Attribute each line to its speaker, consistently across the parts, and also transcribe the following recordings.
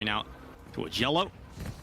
Speaker 1: out towards yellow.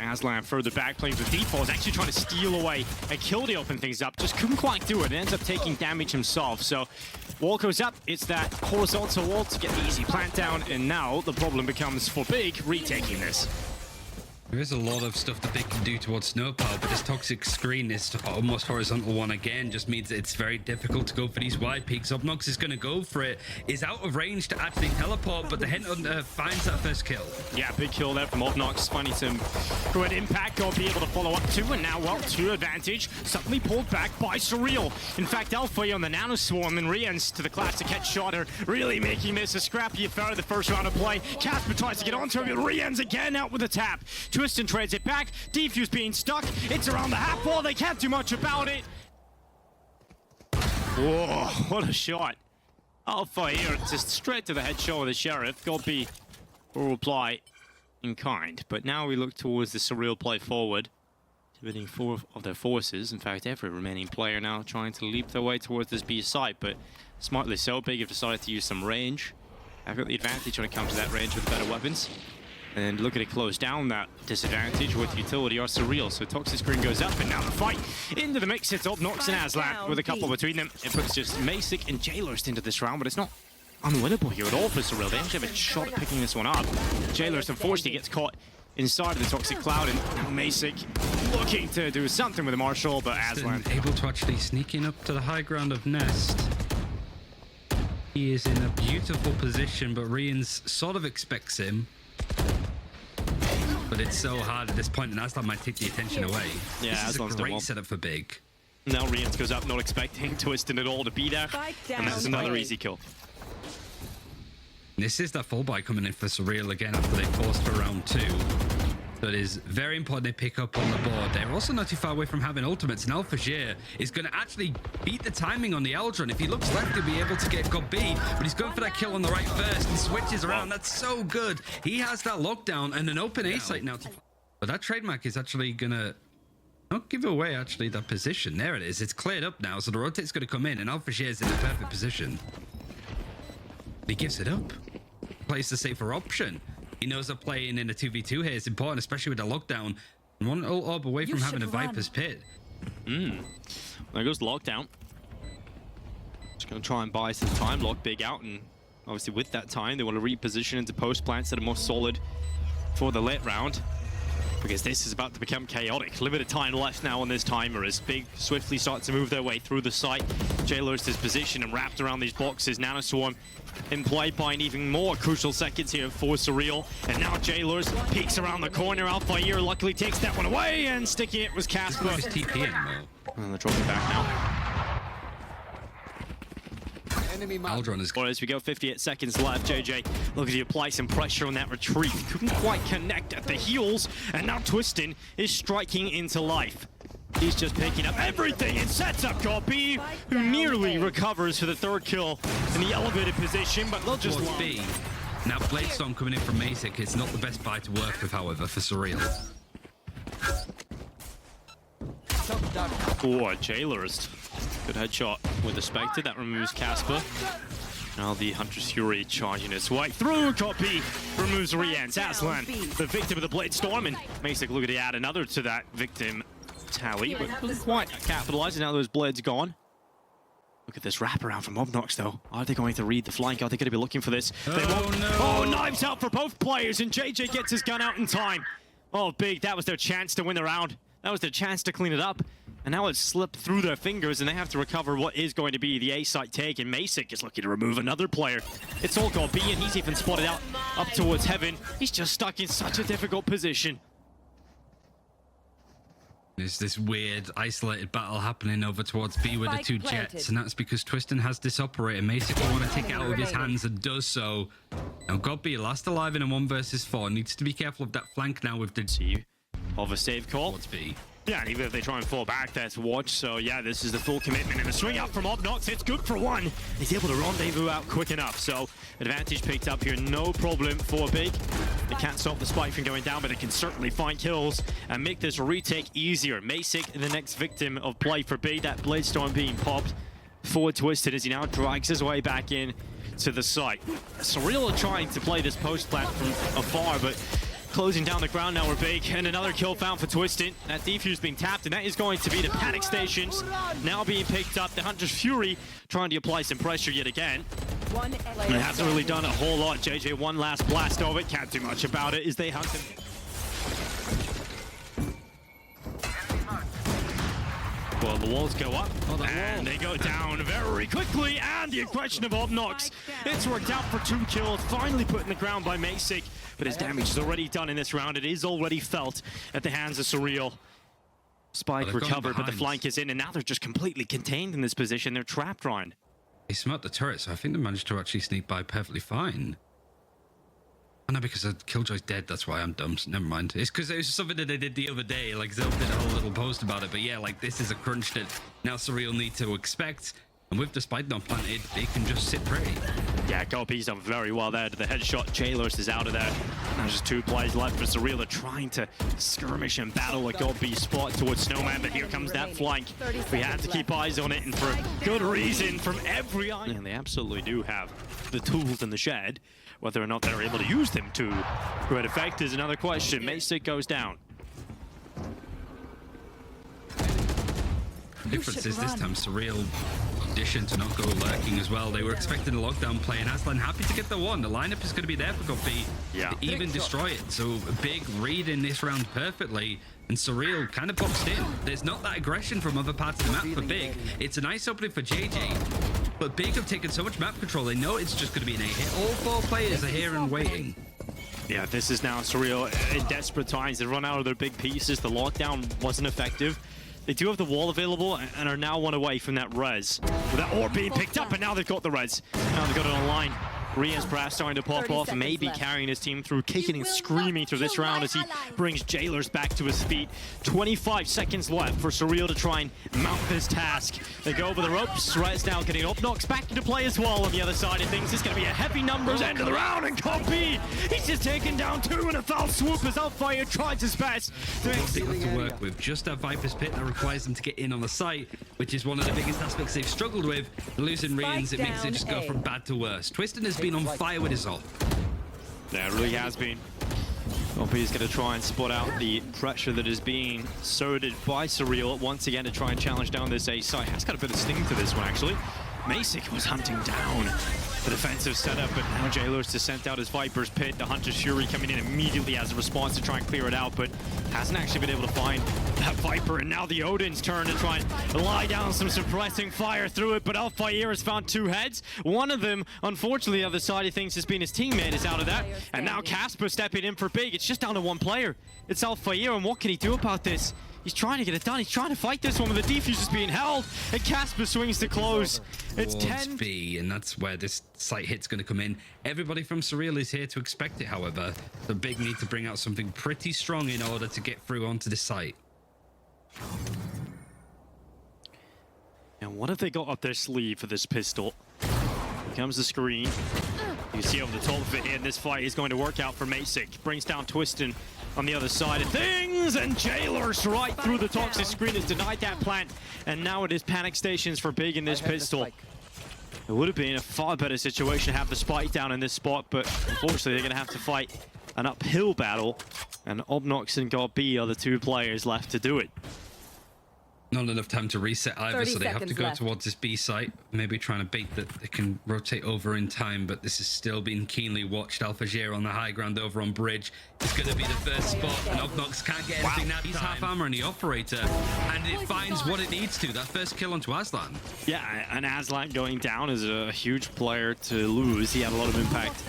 Speaker 1: AslaN further back, playing with default, is actually trying to steal away a kill to open things up. Just couldn't quite do it. Ends up taking damage himself. So wall goes up. It's that horizontal wall to get the easy plant down. And now the problem becomes for Big retaking this.
Speaker 2: There is a lot of stuff that they can do towards snowplow, but this toxic screen, this almost horizontal one again, just means it's very difficult to go for these wide peaks. Obnoks is going to go for it. Is out of range to actually teleport, but the Headhunter finds that first kill.
Speaker 1: Yeah, big kill there from Obnoks, finding some good impact. Gonna be able to follow up too, and now, well, 2 advantage. Suddenly pulled back by Surreal. In fact, Alfajer on the Nano Swarm and RieNs to the classic headshot are really making this a scrappy affair the first round of play. Kaspe tries to get onto him, but RieNs again out with a tap. Twisten trades it back. Defuse being stuck. It's around the half wall. They can't do much about it. Whoa, what a shot. Alfajer just straight to the headshot of the Sheriff. Gobi will reply in kind. But now we look towards the Surreal play forward. Dividing 4 of their forces. In fact, every remaining player now trying to leap their way towards this B site. But smartly so, Big have decided to use some range. I've got the advantage when it comes to that range with better weapons. And look at it close down that disadvantage with utility or Surreal. So toxic screen goes up, and now the fight into the mix. It's Obnoks and AslaN with a couple between them. It puts just Masic and Jlerst into this round, but it's not unwinnable here at all for Surreal. They actually have a shot at picking this one up. Jlerst unfortunately gets caught inside of the toxic cloud, and now Masic looking to do something with the Marshall, but AslaN
Speaker 2: able to actually sneak in up to the high ground of Nest. He is in a beautiful position, but RieNs sort of expects him. But it's so hard at this point, and AslaN might take the attention away.
Speaker 1: Yeah,
Speaker 2: this is
Speaker 1: AslaN's
Speaker 2: a great setup for Big.
Speaker 1: Now RieNs goes up, not expecting Twisten at all to be there, and that's another easy kill.
Speaker 2: This is that full buy coming in for Surreal again after they forced for round 2. So it is very important they pick up on the board. They're also not too far away from having ultimates, and Alfajer is going to actually beat the timing on the Eldron. If he looks left, he'll be able to get Gobi, but he's going for that kill on the right first and switches around. That's so good. He has that lockdown and an open A site now. But that trademark is actually going to not give away actually that position. There it is. It's cleared up now, so the rotate's going to come in, and Alfajer is in a perfect position. He gives it up. Plays the safer option. He knows that playing in a 2v2 here is important, especially with the lockdown. And one orb away from having a Viper's Pit.
Speaker 1: There goes the lockdown. Just going to try and buy some time, lock Big out, and obviously with that time, they want to reposition into post plants that are more solid for the late round. Because this is about to become chaotic. Limited time left now on this timer as Big swiftly starts to move their way through the site. Jlerst is positioned and wrapped around these boxes. Nano Swarm in play, buying even more crucial seconds here for Surreal. And now Jlerst peeks around the corner. Alfajer luckily takes that one away, and sticking it was Kaspe. And they're dropping back now.
Speaker 2: Aldron is...
Speaker 1: Well, as we go, 58 seconds left. JJ looking to apply some pressure on that retreat. Couldn't quite connect at the heels, and now Twisten is striking into life. He's just picking up everything and sets up Gobi, who nearly recovers for the 3rd kill in the elevated position, but they'll just
Speaker 2: B. Now Bladestorm coming in from Masic is not the best buy to work with, however, for Surreal.
Speaker 1: Oh, Jlerst. Good headshot with the Spectre. That removes Kaspe. Now the Hunter's Fury charging its way through. Gobi removes RieNs. AslaN, the victim of the Bladestorm, and Masic looking to add another to that victim tally, but couldn't quite capitalize, and now those blades gone. Look at this wraparound from Obnoks, though. Are they going to read the flank? Are they going to be looking for this? They won't.
Speaker 2: No.
Speaker 1: Oh, knives out for both players, and JJ gets his gun out in time. Oh, Big, that was their chance to win the round. That was their chance to clean it up. And now it's slipped through their fingers, and they have to recover what is going to be the A-site take, and Masic is looking to remove another player. It's all Gobi, and he's even spotted out up towards heaven. He's just stuck in such a difficult position.
Speaker 2: There's this weird isolated battle happening over towards B with the 2 jets, and that's because Twisten has this operator. Masic will want to take it out of his hands and does so. Now Gobi, last alive in a 1 versus 4, needs to be careful of that flank now with the
Speaker 1: See of a save call.
Speaker 2: towards B.
Speaker 1: Yeah, and even if they try and fall back, that's watch. So yeah, this is the full commitment, and the swing up from Obnoks, it's good for 1. He's able to rendezvous out quick enough, so advantage picked up here, no problem for Big. They can't stop the spike from going down, but they can certainly find kills and make this retake easier. Masic, the next victim of play for Big, that Bladestorm being popped for Twisten as he now drags his way back in to the site. Surreal are trying to play this post plant from afar, but closing down the ground now. We're big, and another kill found for Twisten. That defuse being tapped, and that is going to be the panic stations now being picked up. The Hunter's Fury trying to apply some pressure yet again. And it hasn't really done a whole lot. JJ, one last blast of it. Can't do much about it as they hunt him. Well, the walls go up, and they go down very quickly, and the aggression of Obnoks. It's worked out for 2 kills, finally put in the ground by Masic, but his damage is already done in this round. It is already felt at the hands of Surreal. Spike recovered, but the flank is in, and now they're just completely contained in this position. They're trapped, Ryan.
Speaker 2: They smoked the turret, so I think they managed to actually sneak by perfectly fine. I know, because Killjoy's dead, that's why I'm dumb. So never mind. It's because it was something that they did the other day. Like, Zelf did a whole little post about it. But yeah, like, this is a crunch that now Surreal need to expect. And with the spike not planted, they can just sit pretty.
Speaker 1: Yeah, Gopi's done very well there to the headshot. Jlerst is out of there. Now just 2 plays left for Surreal. They're trying to skirmish and battle a Gopi spot towards Snowman, but here comes that flank. We had to keep eyes on it, and for good reason from every eye. And they absolutely do have the tools in the shed. Whether or not they're able to use them to great effect is another question. Masic goes down.
Speaker 2: The difference is this time Surreal addition to not go lurking as well. They were expecting a lockdown play, and AslaN happy to get the one. The lineup is going to be there for Gopi to even destroy it. So a big read in this round perfectly, and Surreal kind of boxed in. There's not that aggression from other parts of the map for Big. It's a nice opening for JJ, but Big have taken so much map control, they know it's just going to be an 8-hit. All 4 players are here and waiting.
Speaker 1: Yeah, this is now Surreal in desperate times. They run out of their big pieces. The lockdown wasn't effective. They do have the wall available and are now 1 away from that res. With that orb being picked up, and now they've got the res. Now they've got it online. RieNs perhaps starting to pop off, maybe carrying his team through, kicking and screaming through this round as he brings Jlerst back to his feet. 25 seconds left for Surreal to try and mount this task. They go over the ropes. Res now getting Obnoks back into play as well on the other side of things. It's going to be a heavy numbers end of the round, and Kobe, he's just taken down 2 in a foul swoop as Alfajer tries his best.
Speaker 2: They have to work with just that Viper's Pit that requires them to get in on the site, which is one of the biggest aspects they've struggled with. Losing RieNs, it makes it just go from bad to worse. Twisten has been on fire with his ult.
Speaker 1: Yeah, it really has been. Kobe's going to try and spot out the pressure that is being exerted by Surreal once again to try and challenge down this A site. Has got a bit of sting to this one, actually. Masic was hunting down the defensive setup, but now Jlerst has sent out his Viper's Pit. The Hunter's Fury coming in immediately as a response to try and clear it out, but hasn't actually been able to find that Viper. And now the Odin's turn to try and lie down some suppressing fire through it, but Alfajer has found 2 heads. One of them, unfortunately, the other side of things has been his teammate is out of that. And now Kaspe stepping in for Big. It's just down to 1 player. It's Alfajer, and what can he do about this? He's trying to get it done. He's trying to fight this one, but the defuse is being held, and Kaspe swings to close. It's 10
Speaker 2: B, and that's where this site hit's going to come in. Everybody from Surreal is here to expect it, however. The Big need to bring out something pretty strong in order to get through onto this site.
Speaker 1: And what have they got up their sleeve for this pistol? Here comes the screen. You see over the top of it here, and this fight is going to work out for Masic. Brings down Twisten on the other side of things, and Jlerst right through the toxic screen has denied that plant, and now it is panic stations for Big in this pistol. It would have been a far better situation to have the spike down in this spot, but unfortunately they're going to have to fight an uphill battle, and Obnoks and Gopi are the 2 players left to do it.
Speaker 2: Not enough time to reset either, so they have to go towards this B site, maybe trying to bait that they can rotate over in time, but this is still being keenly watched. Alfajer on the high ground over on bridge is going to be the first spot, and Obnoks can't get anything that He's half armor on the operator, and it finds what it needs to. That first kill onto AslaN. Yeah,
Speaker 1: and AslaN going down is a huge player to lose. He had a lot of impact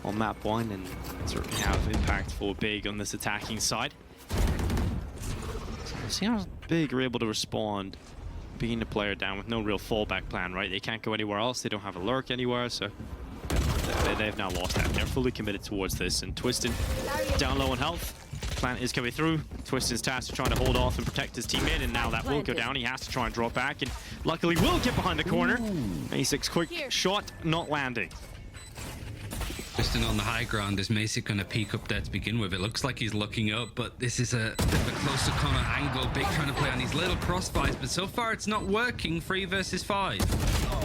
Speaker 1: on map 1, and certainly have impact for Big on this attacking side. See how Big are able to respond, being the player down with no real fallback plan, right? They can't go anywhere else. They don't have a lurk anywhere, so they've now lost that. They're fully committed towards this, and Twisten down low on health. Plant is coming through. Twisten's tasked with trying to hold off and protect his teammate, and now that will go down. He has to try and drop back, and luckily will get behind the corner. Masic's quick shot not landing.
Speaker 2: Twisten on the high ground. Is Masic going to peek up there to begin with? It looks like he's looking up, but this is a bit of a closer corner angle. Big trying to play on these little crossfires, but so far it's not working. 3 versus 5.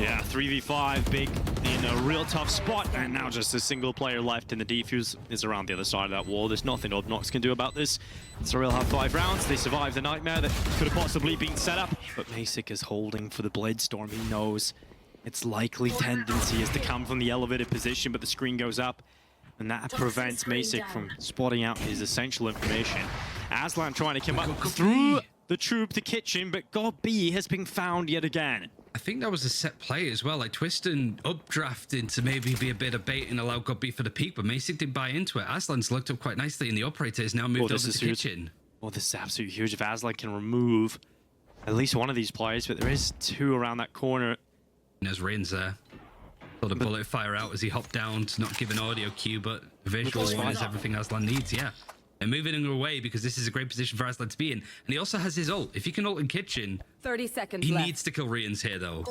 Speaker 1: Yeah, 3v5. Big the in a real tough spot, and now just a single player left, and the defuse is around the other side of that wall. There's nothing Obnoks can do about this. Surreal have 5 rounds. They survived the nightmare that could have possibly been set up, but Masic is holding for the Blade Storm. He knows its likely tendency is to come from the elevated position, but the screen goes up, and that prevents Masic from spotting out his essential information. AslaN trying to come up through the troop to kitchen, but God B has been found yet again.
Speaker 2: I think that was a set play as well. Like Twisten updrafted to maybe be a bit of bait and allow God B for the peak, but Masic did buy into it. AslaN's looked up quite nicely, and the operator is now moved over to kitchen.
Speaker 1: Well, this is absolutely huge. If AslaN can remove at least one of these players, but there is 2 around that corner.
Speaker 2: And there's RieNs there. Saw the bullet fire out as he hopped down to not give an audio cue, but visual one is everything AslaN needs, yeah. And moving him away because this is a great position for AslaN to be in. And he also has his ult. If he can ult in kitchen,
Speaker 3: 30 seconds
Speaker 2: he
Speaker 3: left.
Speaker 2: needs to kill RieNs here, though.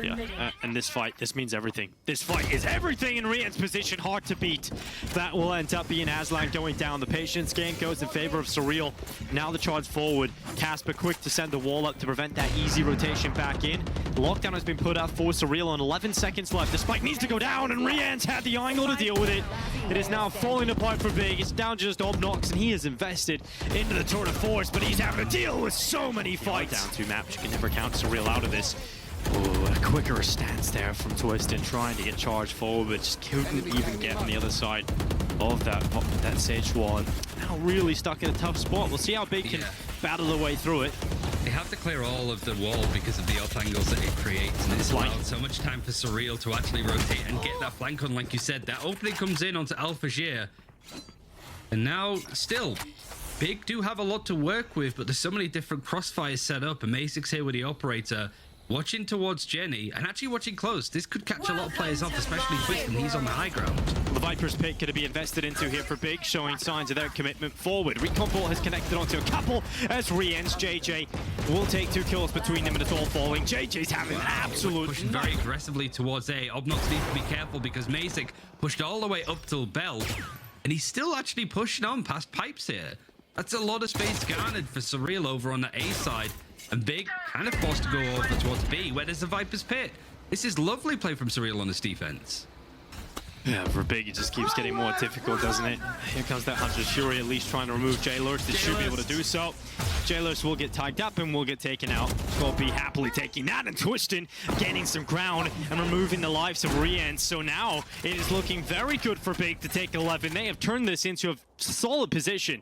Speaker 1: Yeah, and this fight, this means everything. This fight is everything in RieNs' position, hard to beat. That will end up being AslaN going down. The patience game goes in favor of Surreal. Now the charge forward. Kaspe quick to send the wall up to prevent that easy rotation back in. Lockdown has been put up for Surreal on 11 seconds left. The spike needs to go down, and RieNs had the angle to deal with it. It is now falling apart for Big. It's down to just Obnoks, and he is invested into the tour de force, but he's having to deal with so many fights. Down 2 maps, you can never count Surreal out of this. Oh, a quicker stance there from Twisten, trying to get charged forward, but just couldn't even get on the other side of that Sage wall. And now really stuck in a tough spot. We'll see how Big can battle their way through it.
Speaker 2: They have to clear all of the wall because of the up angles that it creates, and it's allowed so much time for Surreal to actually rotate and get that flank on. Like you said, that opening comes in onto Alfajer, and now still Big do have a lot to work with, but there's so many different crossfires set up, and Masic's here with the operator watching towards Jenny and actually watching close. This could catch a lot of players off, especially Twisten. He's on the high ground.
Speaker 1: The Viper's pick going to be invested into here for Big, showing signs of their commitment forward. Recon Ball has connected onto a couple as RieNs. JJ will take 2 kills between them, and it's all falling. JJ's having an absolute
Speaker 2: pushing very aggressively towards A. Obnoks needs to be careful because Masic pushed all the way up till Bell, and he's still actually pushing on past pipes here. That's a lot of space garnered for Surreal over on the A side, and Big kind of forced to go over towards B, where there's the Viper's pit. This is lovely play from Surreal on this defense.
Speaker 1: Yeah, for Big, it just keeps getting more difficult, doesn't it? Here comes that Hunter's Fury, at least trying to remove Jlerst. They should be able to do so. Jlerst will get tagged up and will get taken out. Will be happily taking that, and Twisten gaining some ground and removing the lives of RieNs. So now it is looking very good for Big to take 11. They have turned this into a solid position.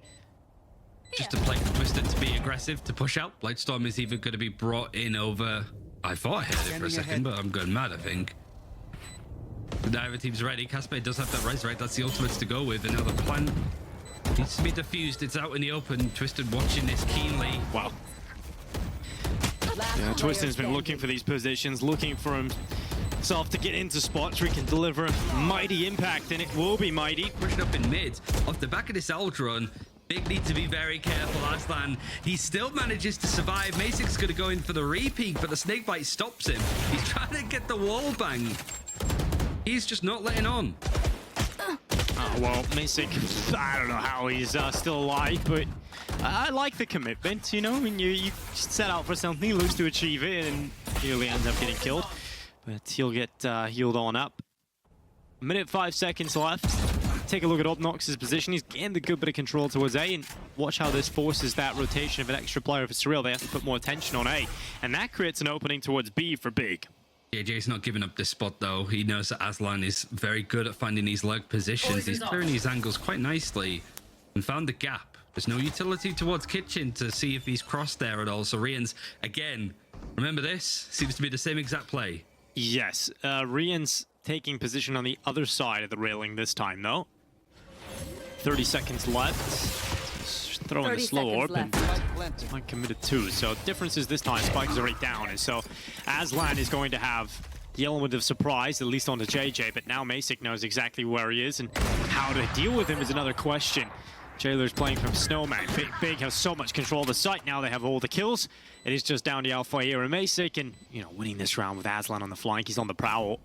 Speaker 2: Just a play for Twisten to be aggressive, to push out. Blightstorm is even going to be brought in over... I thought I heard it for a second, but I'm going mad, I think. The diver team's ready. Kaspe does have that res, right? That's the ultimates to go with. And now the plan needs to be diffused. It's out in the open. Twisten watching this keenly.
Speaker 1: Wow. Yeah, Twisten's been looking for these positions, looking for himself to get into spots where he can deliver mighty impact, and it will be mighty.
Speaker 2: Pushing up in mid. Off the back of this ult run, Big need to be very careful. AslaN, he still manages to survive. Masic's going to go in for the repeat, but the snakebite stops him. He's trying to get the wall bang. He's just not letting on.
Speaker 1: Oh, well, Masic, I don't know how he's still alive, but I like the commitment, you know? When you set out for something, you lose to achieve it, and he really ends up getting killed. But he'll get healed on up. 1 minute 5 seconds left. Take a look at Obnoks' position. He's gained a good bit of control towards A, and watch how this forces that rotation of an extra player for Surreal. They have to put more attention on A, and that creates an opening towards B for Big.
Speaker 2: JJ's not giving up this spot, though. He knows that AslaN is very good at finding these leg positions. He's clearing these angles quite nicely and found the gap. There's no utility towards kitchen to see if he's crossed there at all. So RieNs, again, remember this? Seems to be the same exact play.
Speaker 1: Yes, RieNs taking position on the other side of the railing this time, though. 30 seconds left. Throwing the slow orb, and Spike committed 2. So difference is this time Spike is already down, and so AslaN is going to have the element of surprise, at least onto JJ, but now Masic knows exactly where he is, and how to deal with him is another question. Jlerst playing from Snowman. Big has so much control of the site. Now they have all the kills. It is just down to Alfajer and Masic, and you know, winning this round with AslaN on the flank. He's on the prowl.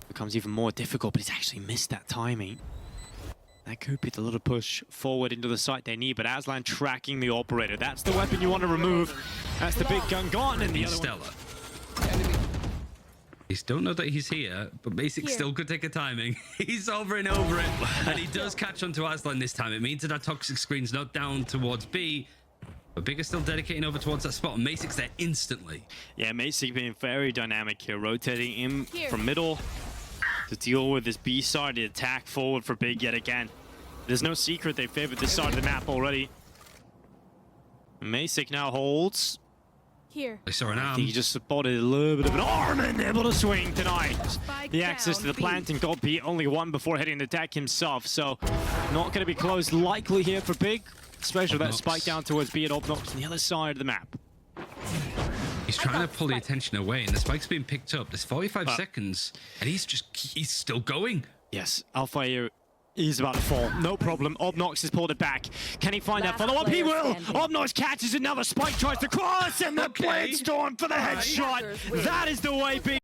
Speaker 1: Becomes even more difficult, but he's actually missed that timing. That could be the little push forward into the site they need, but AslaN tracking the operator. That's the weapon you want to remove. That's the big gun gone, and the other
Speaker 2: Stella. He don't know that he's here, but Masic still could take a timing. He's over and over it, and he does catch onto AslaN this time. It means that our toxic screen's not down towards B, but Big is still dedicating over towards that spot, and Masic's there instantly.
Speaker 1: Yeah, Masic being very dynamic here, rotating in from middle to deal with this B side, the attack forward for Big yet again. There's no secret they favored this side of the map already. Masic now holds.
Speaker 3: Here.
Speaker 2: They saw an arm.
Speaker 1: He just spotted a little bit of an arm and able to swing tonight.
Speaker 3: Spike
Speaker 1: The access to the
Speaker 3: down,
Speaker 1: plant and got beat only one before hitting the deck himself. So not going to be close likely here for Big, especially that
Speaker 2: Obnoks.
Speaker 1: spike down towards B at Obnoks on the other side of the map.
Speaker 2: He's trying to pull the attention away, and the spike's being picked up. There's 45 seconds, and he's still going.
Speaker 1: Yes, Alfajer is about to fall. No problem. Obnoks has pulled it back. Can he find that follow-up? He will! Obnoks catches another spike, tries to cross, and the Blade Storm for the headshot. That is the way Big